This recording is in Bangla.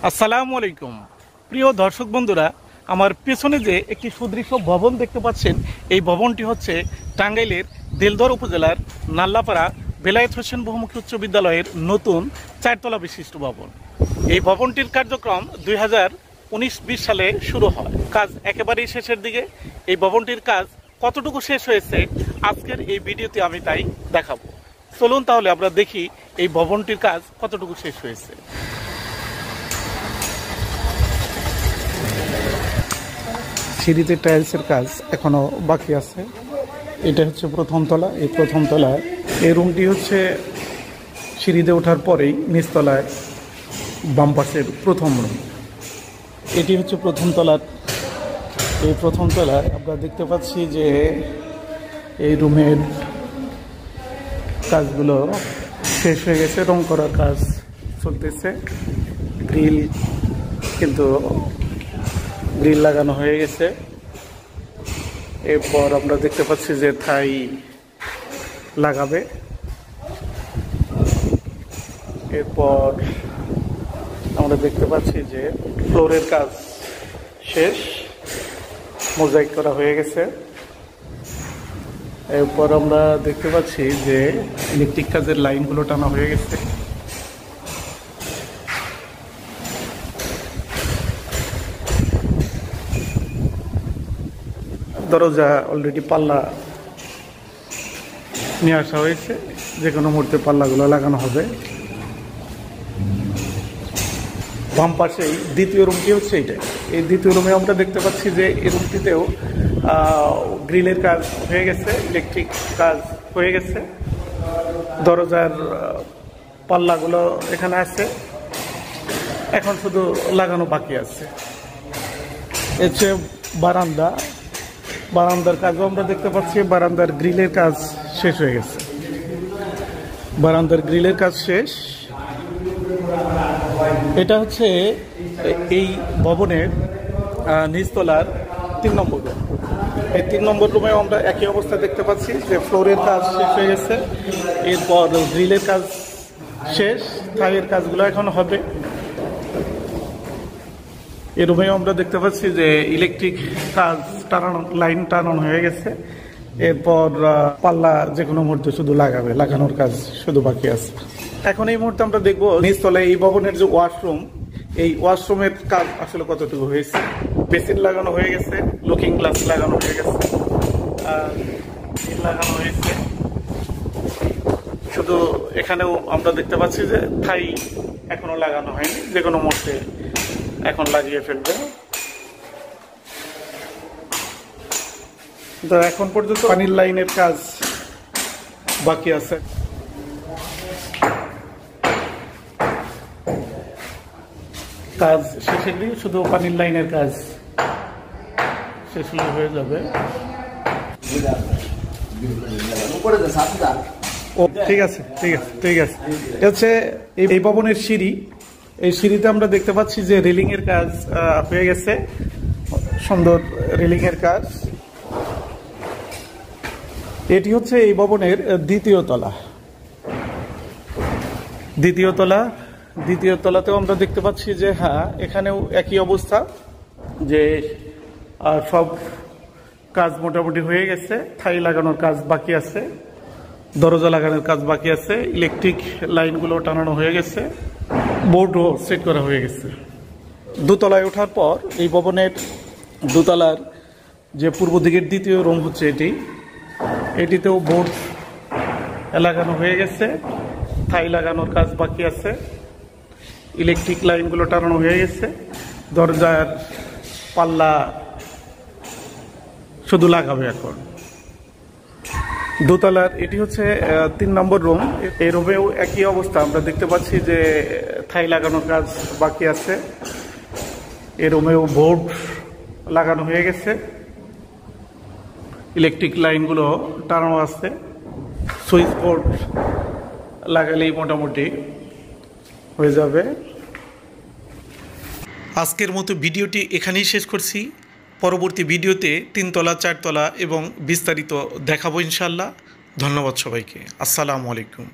আসসালামু আলাইকুম প্রিয় দর্শক বন্ধুরা, আমার পেছনে যে একটি সুদৃশ্য ভবন দেখতে পাচ্ছেন, এই ভবনটি হচ্ছে টাঙ্গাইলের দেলদর উপজেলার নাল্লাপাড়া বেলায়েত হোসেন বহুমুখী উচ্চ বিদ্যালয়ের নতুন 4 তলা বিশিষ্ট ভবন। এই ভবনটির কার্যক্রম 2019-20 সালে শুরু হয়। কাজ একেবারেই শেষের দিকে। এই ভবনটির কাজ কতটুকু শেষ হয়েছে আজকের এই ভিডিওতে আমি তাই দেখাবো। চলুন তাহলে আমরা দেখি এই ভবনটির কাজ কতটুকু শেষ হয়েছে। সিঁড়িতে টাইলসের কাজ এখনো বাকি আছে। এটা হচ্ছে প্রথম তলা। এই প্রথম তলায় এই রুমটি হচ্ছে সিঁড়িতে ওঠার পরেই নিচতলায় বাম পাশের প্রথম রুম। এটি হচ্ছে প্রথম তলার। এই প্রথম তলায় আমরা দেখতে পাচ্ছি যে এই রুমের কাজগুলো শেষ হয়ে গেছে, রং করার কাজ চলতেছে। গ্রিল কিন্তু গ্রিল লাগানো হয়ে গেছে। এরপর আমরা দেখতে পাচ্ছি যে থাই লাগাবে। এরপর আমরা দেখতে পাচ্ছি যে ফ্লোরের কাজ শেষ, মোজাইক করা হয়ে গেছে। এরপর আমরা দেখতে পাচ্ছি যে ইলেকট্রিক কাজের লাইনগুলো টানা হয়ে গেছে। দরজা অলরেডি পাল্লা নিয়ে আসা হয়েছে, যে কোনো মুহূর্তে পাল্লাগুলো লাগানো হবে। বাম পাশেই দ্বিতীয় রুমটি হচ্ছে এইটা। এই দ্বিতীয় রুমে আমরা দেখতে পাচ্ছি যে এই রুমটিতেও গ্রিলের কাজ হয়ে গেছে, ইলেকট্রিক কাজ হয়ে গেছে। দরজার পাল্লাগুলো এখানে আছে, এখন শুধু লাগানো বাকি আছে। এর চেয়ে বারান্দা, বারান্দার কাজও আমরা দেখতে পাচ্ছি। বারান্দার গ্রিলের কাজ শেষ হয়ে গেছে। বারান্দার গ্রিলের কাজ শেষ। এটা হচ্ছে এই ভবনের নিচতলার 3 নম্বর রুম। এই 3 নম্বর রুমেও আমরা একই অবস্থা দেখতে পাচ্ছি যে ফ্লোরের কাজ শেষ হয়ে গেছে। এরপর গ্রিলের কাজ শেষ, থাইয়ের কাজগুলো এখন হবে। এই রুমেও আমরা দেখতে পাচ্ছি যে ইলেকট্রিক কাজ টানানো, লাইন টানানো হয়ে গেছে। এরপর পাল্লা যে কোনো মুহূর্তে শুধু লাগাবে, লাগানোর কাজ শুধু বাকি আছে। এখন এই মুহূর্তে আমরা দেখবো নিচতলায় এই ভবনের যে ওয়াশরুম, এই ওয়াশরুমের কাজ আসলে কতটুকু হয়েছে। বেসিন লাগানো হয়ে গেছে, লুকিং গ্লাস লাগানো হয়ে গেছে, লাগানো হয়েছে। শুধু এখানেও আমরা দেখতে পাচ্ছি যে থাই এখনো লাগানো হয়নি, যে কোনো মুহূর্তে এখন লাগিয়ে ফেলবে। তো এখন পর্যন্ত পানির লাইনের কাজ বাকি আছে। কাজ শেষের দিকে, শুধু পানির লাইনের কাজ শেষ হয়ে যাবে। ও ঠিক আছে, ঠিক আছে, ঠিক আছে। এটা হচ্ছে এই ভবনের সিঁড়ি। এই সিঁড়িতে আমরা দেখতে পাচ্ছি যে রেলিং এর কাজ হয়ে গেছে, সুন্দর রেলিং এর কাজ। এটি হচ্ছে এই ভবনের দ্বিতীয় তলা। দ্বিতীয় তলা, দ্বিতীয় তলাতেও আমরা দেখতে পাচ্ছি যে হ্যাঁ, এখানেও একই অবস্থা, যে সব কাজ মোটামুটি হয়ে গেছে। থাই লাগানোর কাজ বাকি আছে, দরজা লাগানোর কাজ বাকি আছে, ইলেকট্রিক লাইনগুলো টানানো হয়ে গেছে, বোর্ডও সেট করা হয়ে গেছে। দোতলায় ওঠার পর এই ভবনের দোতলার যে পূর্ব দিকের দ্বিতীয় রুম হচ্ছে এটি। এটিতেও বোর্ড লাগানো হয়ে গেছে, থাই লাগানোর কাজ বাকি আছে, ইলেকট্রিক লাইনগুলো টানানো হয়ে গেছে, দরজার পাল্লা শুধু লাগাবে এখন। দোতলার এটি হচ্ছে 3 নম্বর রুম। এই রুমেও একই অবস্থা আমরা দেখতে পাচ্ছি যে থাই লাগানোর কাজ বাকি আছে। এই রুমেও বোর্ড লাগানো হয়ে গেছে, ইলেকট্রিক লাইনগুলো টানানো আছে, সুইচ বোর্ড লাগালেই মোটামুটি হয়ে যাবে। আজকের মতো ভিডিওটি এখানেই শেষ করছি। পরবর্তী ভিডিওতে 3 তলা, 4 তলা এবং বিস্তারিত দেখাবো ইনশাল্লাহ। ধন্যবাদ সবাইকে। আসসালামু আলাইকুম।